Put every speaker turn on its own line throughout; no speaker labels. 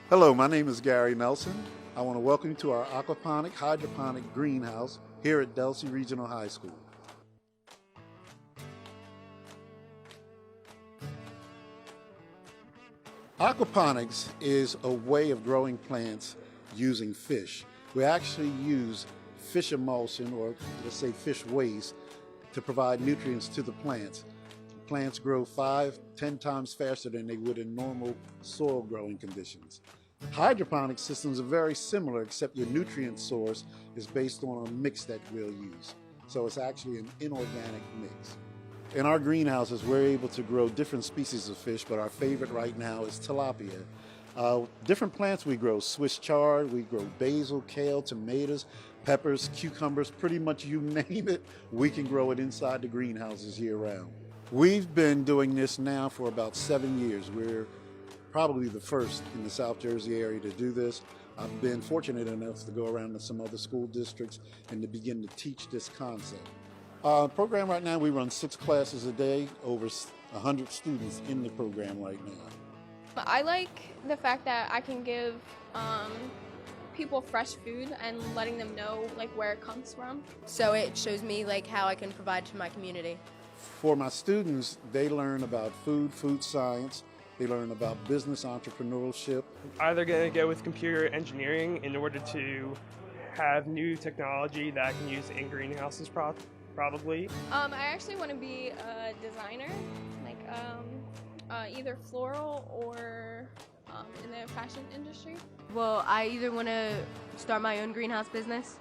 Hello, my name is Gary Nelson. I want to welcome you to our aquaponic hydroponic greenhouse here at Delsea Regional High School. Aquaponics is a way of growing plants using fish. We actually use fish emulsion, or let's say fish waste, to provide nutrients to the plants. Plants grow 5-10 times faster than they would in normal soil growing conditions. Hydroponic systems are very similar, except your nutrient source is based on a mix that we'll use. So it's actually an inorganic mix. In our greenhouses, we're able to grow different species of fish, but our favorite right now is tilapia. Different plants we grow: Swiss chard, we grow basil, kale, tomatoes, peppers, cucumbers, pretty much you name it, we can grow it inside the greenhouses year round. We've been doing this now for about 7 years. We're probably the first in the South Jersey area to do this. I've been fortunate enough to go around to some other school districts and to begin to teach this concept. Program right now, we run 6 classes a day, over 100 students in the program right now.
I like the fact that I can give people fresh food and letting them know like where it comes from.
So it shows me like how I can provide to my community.
For my students, they learn about food science, they learn about business entrepreneurship.
Either going to go with computer engineering in order to have new technology that I can use in greenhouses probably.
I actually want to be a designer, like either floral or in the fashion industry.
Well, I either want to start my own greenhouse business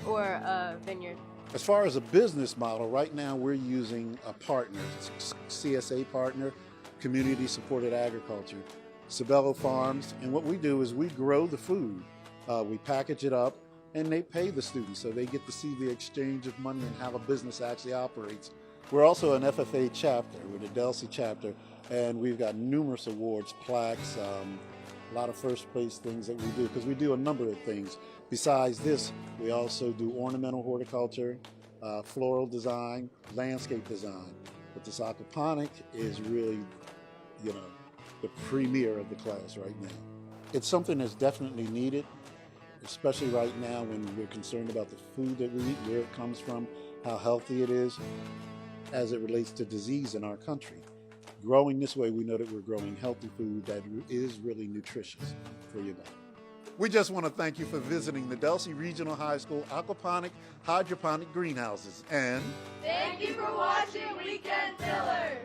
or a vineyard.
As far as a business model, right now we're using a partner, CSA partner, Community Supported Agriculture, Sabello Farms, and what we do is we grow the food, we package it up, and they pay the students, so they get to see the exchange of money and how a business actually operates. We're also an FFA chapter, we're the Delsea chapter, and we've got numerous awards, plaques, a lot of first place things that we do, because we do a number of things. Besides this, we also do ornamental horticulture, floral design, landscape design. But this aquaponic is really, the premier of the class right now. It's something that's definitely needed, especially right now when we're concerned about the food that we eat, where it comes from, how healthy it is, as it relates to disease in our country. Growing this way, we know that we're growing healthy food that is really nutritious for your body. We just want to thank you for visiting the Delsea Regional High School aquaponic hydroponic greenhouses, and
thank you for watching Weekend Filler.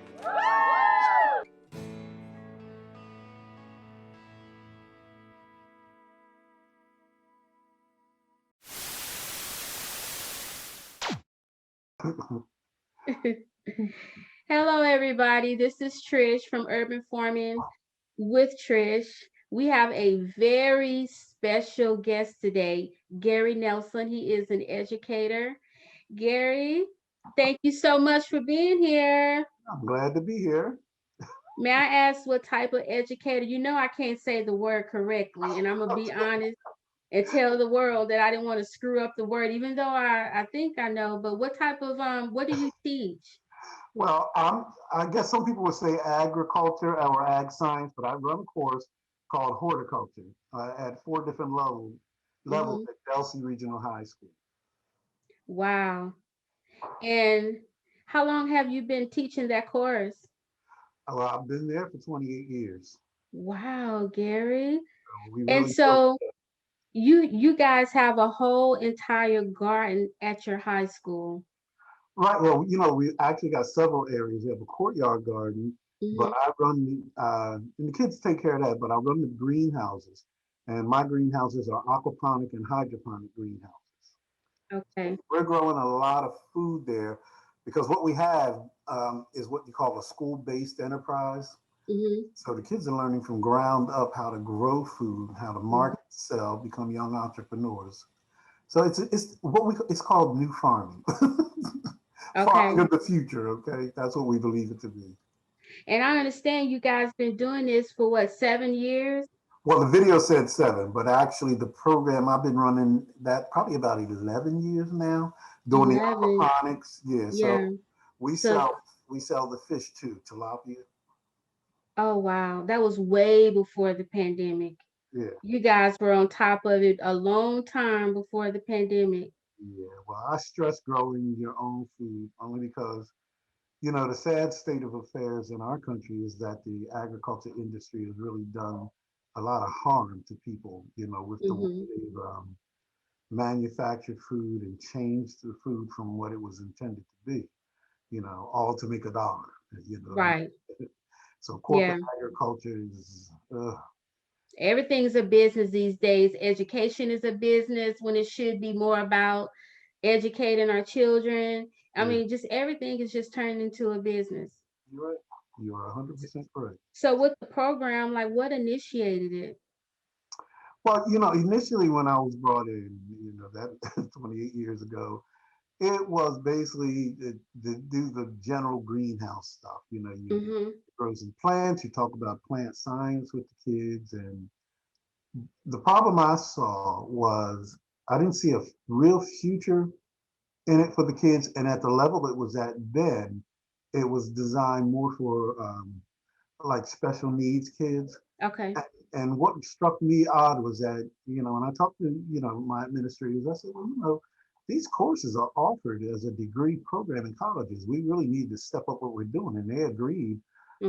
Hello, everybody. This is Trish from Urban Farming with Trish. We have a very special guest today, Gary Nelson. He is an educator. Gary, thank you so much for being here.
I'm glad to be here.
May I ask what type of educator? You know I can't say the word correctly, and I'm going to be honest and tell the world that I didn't want to screw up the word, even though I think I know. But what type of, what do you teach?
Well, I guess some people would say agriculture or ag science, but I run a course called horticulture at 4 different levels at Delsea Regional High School.
Wow. And how long have you been teaching that course?
Well, I've been there for 28 years.
Wow, Gary.
Really
and so you guys have a whole entire garden at your high school.
Right. Well, we actually got several areas. We have a courtyard garden, but I run and the kids take care of that, but I run the greenhouses, and my greenhouses are aquaponic and hydroponic greenhouses.
Okay.
We're growing a lot of food there because what we have is what you call a school-based enterprise. So the kids are learning from ground up how to grow food, how to market, sell, become young entrepreneurs. So it's called new farming. Farming of the future, okay? That's what we believe it to be.
And I understand you guys been doing this for what, 7 years?
Well, the video said 7, but actually the program I've been running that probably about 11 years now, doing the aquaponics. Yeah. So we sell the fish too, tilapia.
Oh wow, that was way before the pandemic.
Yeah.
You guys were on top of it a long time before the pandemic.
Yeah. Well, I stress growing your own food only because, you know, the sad state of affairs in our country is that the agriculture industry has really done a lot of harm to people, you know, with the way
Hmm.
they've manufactured food and changed the food from what it was intended to be, you know, all to make a dollar, you know.
Right.
So
Yeah.
corporate agriculture is,
Everything's a business these days. Education is a business when it should be more about educating our children. I
yeah,
mean, just everything is just turned into a business.
you're right. You are 100% correct.
So with the program, like what initiated it?
Well, you know, initially when I was brought in, you know, that 28 years ago, it was basically to do the general greenhouse stuff. You know, you
Mm-hmm.
grow some plants, you talk about plant science with the kids. And the problem I saw was I didn't see a real future in it for the kids. And at the level it was at then, it was designed more for like special needs kids.
Okay.
And what struck me odd was that, you know, when I talked to, you know, my administrators, I said, well, you know, these courses are offered as a degree program in colleges. We really need to step up what we're doing. And they agreed.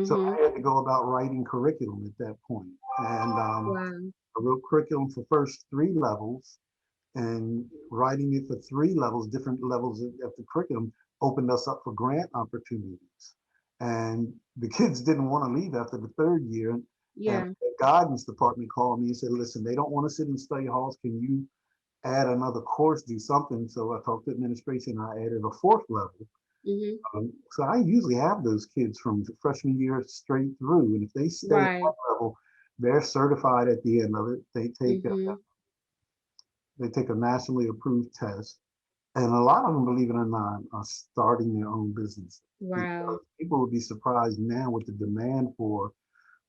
So
Mm-hmm.
I had to go about writing curriculum at that point. And
Wow.
I wrote curriculum for first three levels, and writing it for three levels, different levels of the curriculum, opened us up for grant opportunities. And the kids didn't want to leave after the third year. And
Yeah.
the guidance department called me and said, listen, they don't want to sit in study halls. Can you add another course, do something? So I talked to administration. I added a fourth level.
Mm-hmm.
So I usually have those kids from freshman year straight through. And if they stay at
Right.
one level, they're certified at the end of it.
Mm-hmm.
They take a nationally approved test. And a lot of them, believe it or not, are starting their own business.
Wow.
Because people would be surprised now with the demand for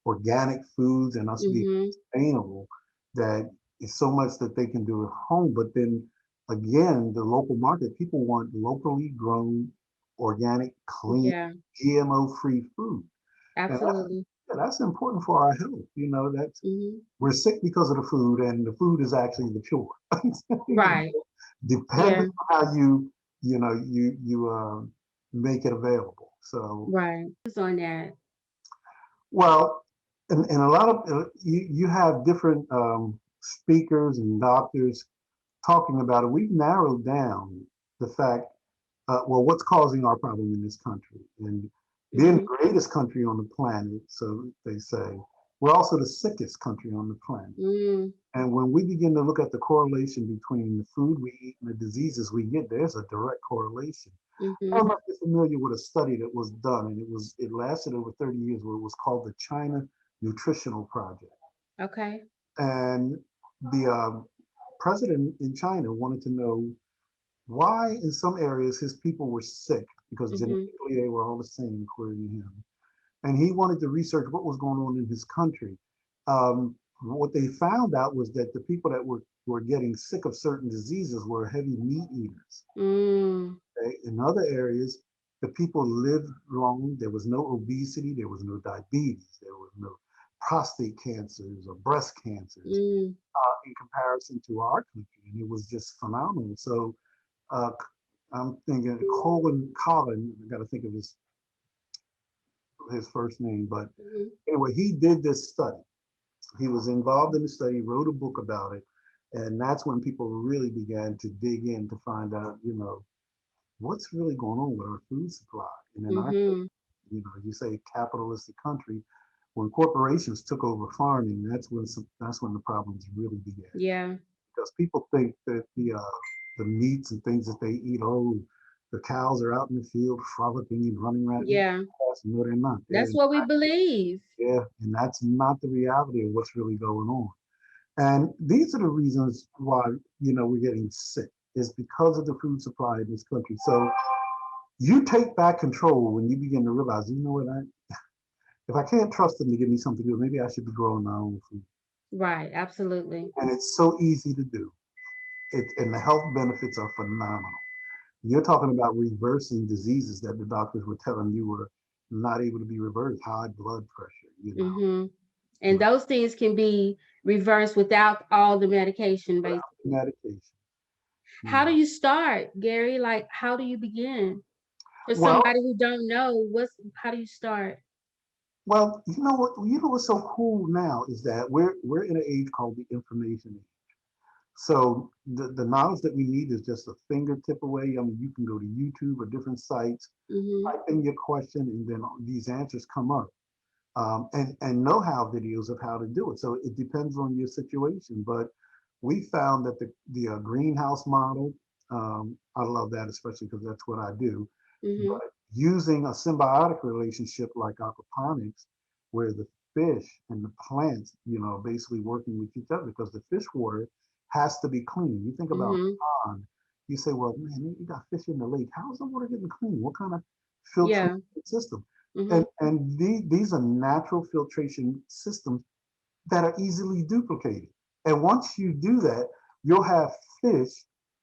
organic foods and us being
Mm-hmm.
sustainable, that it's so much that they can do at home. But then again, the local market, people want locally grown, organic, clean,
Yeah.
GMO free food. And
Absolutely.
that's important for our health. You know, that's
Mm-hmm.
we're sick because of the food, and the food is actually the cure.
Right.
Depending
Yeah.
on how you make it available. So
Right. It's on that.
well, and a lot of you have different speakers and doctors talking about it. We've narrowed down the fact, well, what's causing our problem in this country, and being the
Mm-hmm.
greatest country on the planet, so they say, we're also the sickest country on the planet.
Mm.
And when we begin to look at the correlation between the food we eat and the diseases we get, there's a direct correlation. I
Mm-hmm.
don't know if you're familiar with a study that was done, and it lasted over 30 years, where it was called the China Nutritional Project.
Okay.
And the president in China wanted to know why in some areas his people were sick, because
Mm-hmm.
genetically they were all the same according to him. And he wanted to research what was going on in his country. What they found out was that the people that were getting sick of certain diseases were heavy meat eaters.
Mm.
Okay? In other areas, the people lived long. There was no obesity. There was no diabetes. There was no prostate cancers or breast cancers
Mm.
in comparison to our country. And it was just phenomenal. So uh, I'm thinking Colin, I got to think of his first name, but
Mm-hmm.
anyway, he did this study. He was involved in the study, wrote a book about it, and that's when people really began to dig in to find out, you know, what's really going on with our food supply. And in our,
Mm-hmm.
you know, you say capitalistic country, when corporations took over farming, that's when the problems really began.
Yeah.
Because people think that the meats and things that they eat, oh, the cows are out in the field frolicking and running around eating
Yeah.
grass. No, they're not.
That's what we believe.
Yeah, and that's not the reality of what's really going on. And these are the reasons why, you know, we're getting sick, is because of the food supply in this country. So you take back control when you begin to realize, you know what, if I can't trust them to give me something to do, maybe I should be growing my own food.
Right. Absolutely.
And it's so easy to do. And the health benefits are phenomenal. You're talking about reversing diseases that the doctors were telling you were not able to be reversed, high blood pressure, you know.
Mm-hmm. And those things can be reverse without all the medication, basically.
Medication.
How do you start, Gary? Like, how do you begin? For
Well,
somebody who don't know, how do you start?
well, you know what? You know what's so cool now is that we're in an age called the information age. So the knowledge that we need is just a fingertip away. I mean, you can go to YouTube or different sites,
Mm-hmm.
type in your question, and then these answers come up. And know-how videos of how to do it. So it depends on your situation. But we found that the greenhouse model, I love that, especially because that's what I do.
Mm-hmm.
But using a symbiotic relationship like aquaponics, where the fish and the plants, basically working with each other, because the fish water has to be clean. You think about
Mm-hmm.
a pond, you say, well, man, you got fish in the lake. How's the water getting clean? What kind of filtration
Yeah.
system?
Mm-hmm.
And these are natural filtration systems that are easily duplicated. And once you do that, you'll have fish,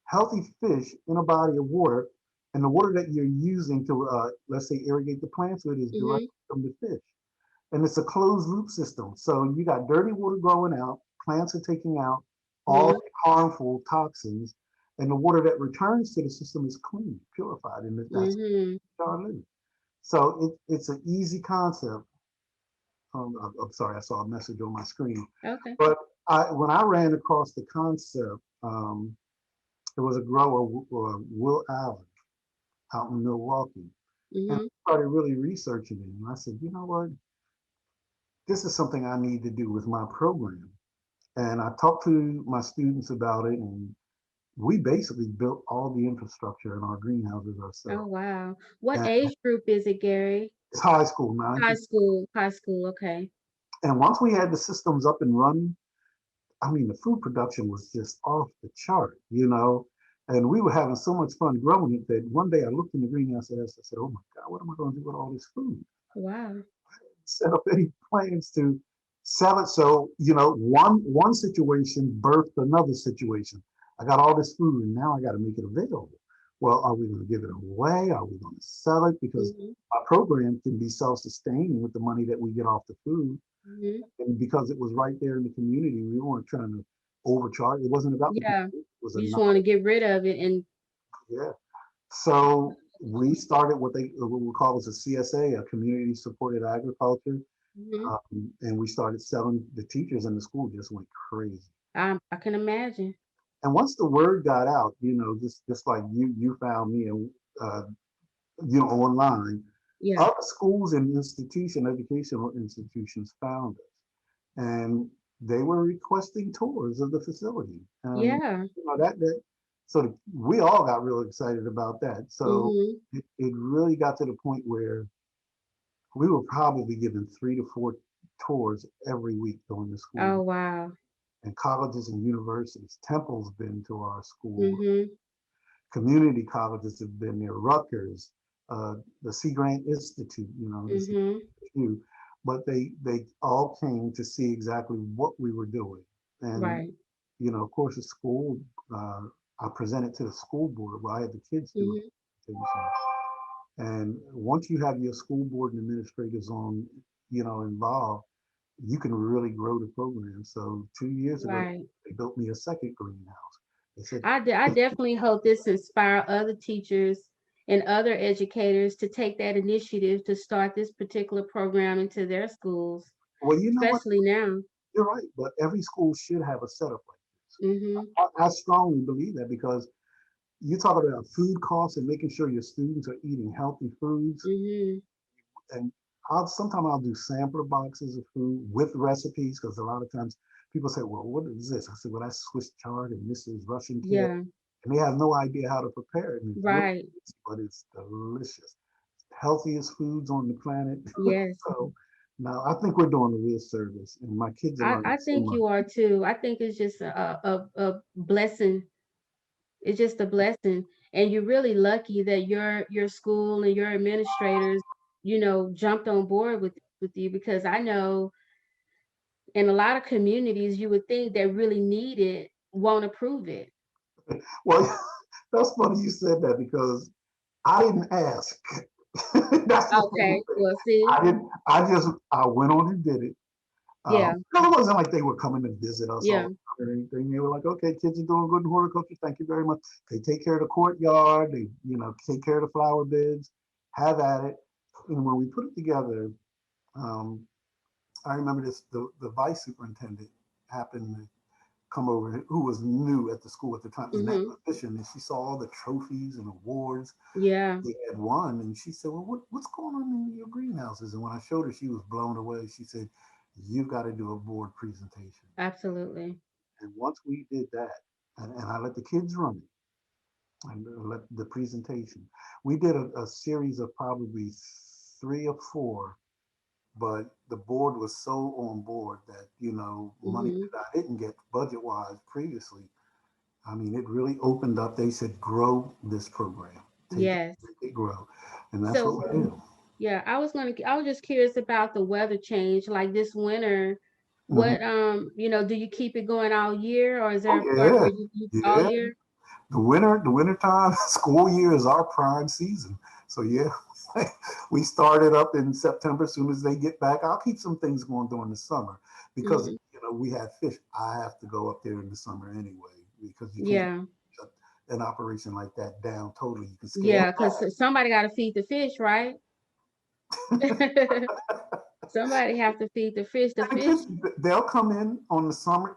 healthy fish in a body of water, and the water that you're using to, let's say, irrigate the plants with is
Mm-hmm.
directly from the fish. And it's a closed loop system. So you got dirty water going out, plants are taking out all
Mm-hmm.
the harmful toxins, and the water that returns to the system is clean, purified, and that's
Mm-hmm.
our living. So it's an easy concept. I'm sorry, I saw a message on my screen.
Okay.
But when I ran across the concept, there was a grower, Will Allen, out in Milwaukee, and
Mm-hmm.
I started really researching it. And I said, you know what? This is something I need to do with my program. And I talked to my students about it, and we basically built all the infrastructure in our greenhouses
Oh,
ourselves.
wow. What
And
age group is it, Gary?
it's high school now.
High school. High school. Okay.
And once we had the systems up and running, I mean, the food production was just off the chart. And we were having so much fun growing it that one day I looked in the greenhouse and I said, oh my God, what am I going to do with all this food?
Wow.
Set up any plans to sell it. So, one situation birthed another situation. I got all this food and now I got to make it available. Well, are we going to give it away? Are we going to sell it? Because
Mm-hmm.
our program can be self-sustaining with the money that we get off the food.
Mm-hmm.
And because it was right there in the community, we weren't trying to overcharge. It wasn't about the
Yeah.
community. It was a
You just want to get rid of it and
yeah. So we started what we call as a CSA, a community supported agriculture,
mm-hmm.
and we started selling. The teachers in the school just went crazy.
I can imagine.
And once the word got out, just like you found me, and online,
Yeah.
other schools and educational institutions found us, and they were requesting tours of the facility.
Yeah.
That so we all got real excited about that. So
Mm-hmm.
it really got to the point where we were probably given 3 to 4 tours every week during the school
Oh,
year.
wow.
And colleges and universities. Temple's been to our school.
Mm-hmm.
Community colleges have been there. Rutgers, the Sea Grant Institute. There's
Mm-hmm.
a few, but they all came to see exactly what we were doing. And
Right.
of course, the school. I presented to the school board. Well, I had the kids do
Mm-hmm.
it. And once you have your school board and administrators involved, you can really grow the program. So 2 years ago,
Right.
they built me a second greenhouse. They said,
I definitely hope this inspire other teachers and other educators to take that initiative to start this particular program into their schools,
well, you know what?
especially now.
You're right, but every school should have a setup like this.
Mm-hmm.
I strongly believe that because you talk about food costs and making sure your students are eating healthy foods.
Mm-hmm.
And sometimes I'll do sampler boxes of food with recipes because a lot of times people say, well, what is this? I said, well, that's Swiss chard and this is Russian kale.
Yeah.
And they have no idea how to prepare it. And it's really
Right.
easy, but it's delicious. Healthiest foods on the planet.
Yes.
So now I think we're doing a real service and my kids are learning
I
so
think
much.
you are too. I think it's just a blessing. It's just a blessing. And you're really lucky that your school and your administrators, jumped on board with you, because I know in a lot of communities you would think that really need it won't approve it.
Well, that's funny you said that because I didn't ask. That's the funny
Okay.
thing.
Well, see.
I went on and did it.
Yeah.
Because it wasn't like they were coming to visit us
Yeah.
all the time or anything. They were like, okay, kids are doing good in horticulture. Thank you very much. They take care of the courtyard. They, take care of the flower beds. Have at it. And when we put it together, um, I remember this. The vice superintendent happened to come over, who was new at the school at the time in that
Mm-hmm.
position, and she saw all the trophies and awards
Yeah.
they had won, and she said, "Well, what's going on in your greenhouses?" And when I showed her, she was blown away. She said, "You've got to do a board presentation."
Absolutely.
And once we did that, and I let the kids run it, and let the presentation, we did a series of probably 3 or 4, but the board was so on board that money
Mm-hmm.
that I didn't get budget wise previously. I mean, it really opened up. They said, "Grow this program, take it,
Yes.
make it grow," and that's
So
what we do.
yeah, I was just curious about the weather change, like this winter.
Hmm.
What do you keep it going all year, or is there
Oh
a part
yeah,
where you all
yeah.
year?
The winter time, school year is our prime season. So yeah, we started up in September. As soon as they get back, I'll keep some things going during the summer because
Hmm.
we have fish. I have to go up there in the summer anyway because you can't
Yeah.
shut an operation like that down totally. You can scale
Yeah, because somebody got to feed the fish, right? Somebody have to feed the fish. The
the
fish.
kids, they'll come in the summer.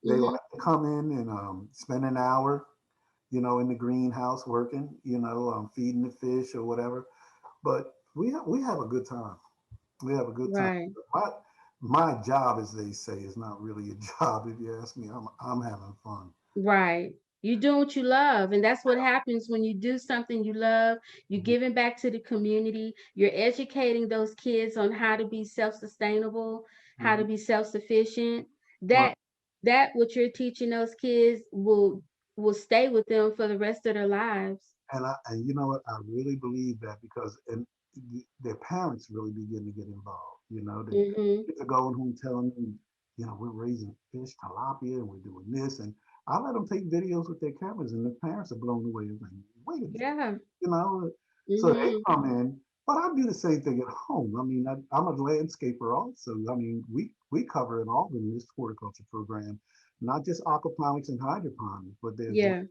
They
Hmm.
like to come in and spend an hour, in the greenhouse working, feeding the fish or whatever. But we have a good time. We have a good time.
Right.
My job, as they say, is not really a job. If you ask me, I'm having fun.
Right. You doing what you love, and that's what happens when you do something you love. You're
Mhm.
giving back to the community. You're educating those kids on how to be self-sustainable, how to
Mhm.
be self-sufficient.
Right.
That what you're teaching those kids will stay with them for the rest of their lives.
And you know what? I really believe that because their parents really begin to get involved. The
Mhm.
kids are going home telling me, we're raising fish, tilapia, and we're doing this, and I let them take videos with their cameras, and the parents are blown away. They're like, wait a minute,
Yeah.
you know. So they
Mhm.
come in, but I do the same thing at home. I mean, I'm a landscaper also. I mean, we cover it all in this horticulture program, not just aquaponics and hydroponics, but there's
Yeah.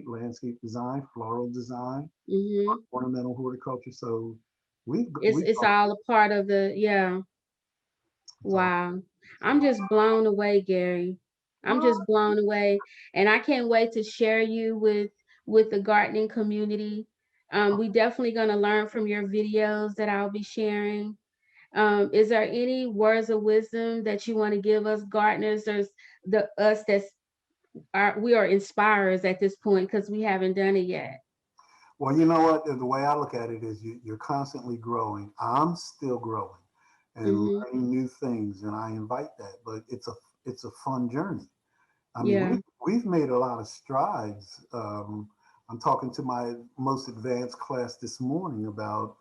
landscape design, floral design,
Mhm.
ornamental horticulture. So we
It's
cover
all a part of the yeah.
it's all.
Wow. I'm just blown away, Gary. I'm
Well,
just blown away. And I can't wait to share you with the gardening community. We definitely gonna learn from your videos that I'll be sharing. Is there any words of wisdom that you want to give us gardeners or the us we are inspirers at this point because we haven't done it yet.
well, you know what? The way I look at it is you're constantly growing. I'm still growing and
Mm-hmm.
learning new things, and I invite that. But it's a fun journey. I mean,
Yeah.
we've made a lot of strides. I'm talking to my most advanced class this morning about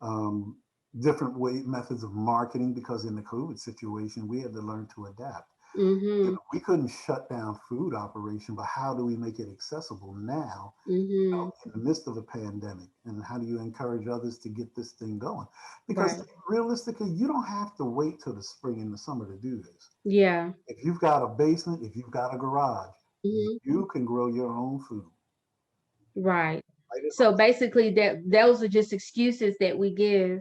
um, different methods of marketing because in the COVID situation, we had to learn to adapt.
Mm-hmm.
We couldn't shut down food operation, but how do we make it accessible now
Mm-hmm.
in the midst of a pandemic? And how do you encourage others to get this thing going? Because
Right.
realistically, you don't have to wait till the spring and the summer to do this.
Yeah.
If you've got a basement, if you've got a garage,
Mm-hmm.
you can grow your own food
Right.
right at
So
home.
basically that those are just excuses that we give,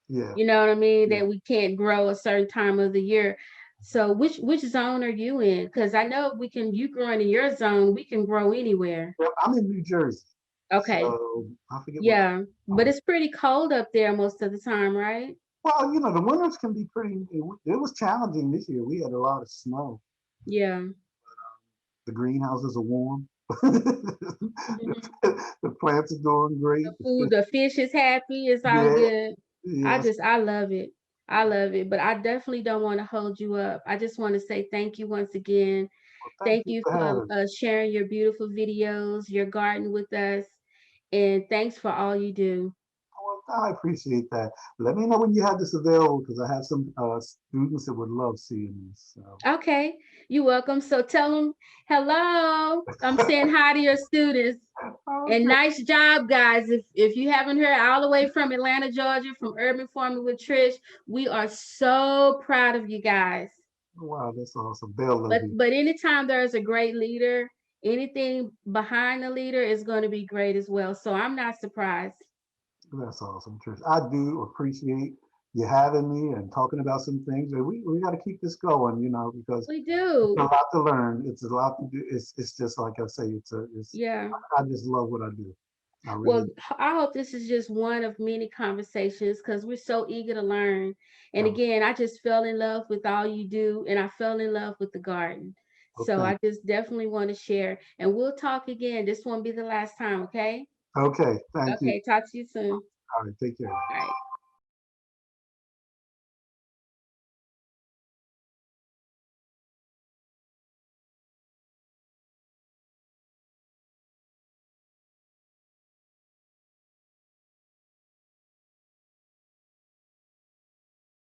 Yeah,
you know what I mean,
yeah.
that we can't grow a certain time of the year. So which zone are you in? Because I know we can you growing in your zone, we can grow anywhere.
Well, I'm in New Jersey,
Okay.
so I forget what.
Yeah. But it's pretty cold up there most of the time, right?
Well, the winters can be pretty. It was challenging this year. We had a lot of snow.
Yeah.
The greenhouses are warm. the, the plants are doing great.
The food, the fish is happy, it's all
Yeah,
good.
yes.
I love it. I love it. But I definitely don't want to hold you up. I just want to say thank you once again.
Well, thank
Thank
you
you
for
for
having me.
sharing your beautiful videos, your garden with us, and thanks for all you do.
Well, I appreciate that. Let me know when you have this available because I have some students that would love seeing this. So.
Okay, you're welcome. So tell them hello. I'm saying hi to your students. And nice job, guys. If you haven't heard all the way from Atlanta, Georgia, from Urban Farming with Trish, we are so proud of you guys.
Wow, that's awesome. They'll love you.
But anytime there's a great leader, anything behind the leader is going to be great as well. So I'm not surprised.
That's awesome, Trish. I do appreciate you having me and talking about some things. And we got to keep this going, you know, because
We
it's
do.
a lot to learn. It's a lot to do. It's just like I say.
Yeah.
I just love what I do. I really.
Well, I hope this is just one of many conversations because we're so eager to learn. And again, I just fell in love with all you do, and I fell in love with the garden. So
Okay.
I just definitely want to share. And we'll talk again. This won't be the last time, okay?
Okay. Thank you.
Okay, talk to you soon.
All right. Take care.
All right.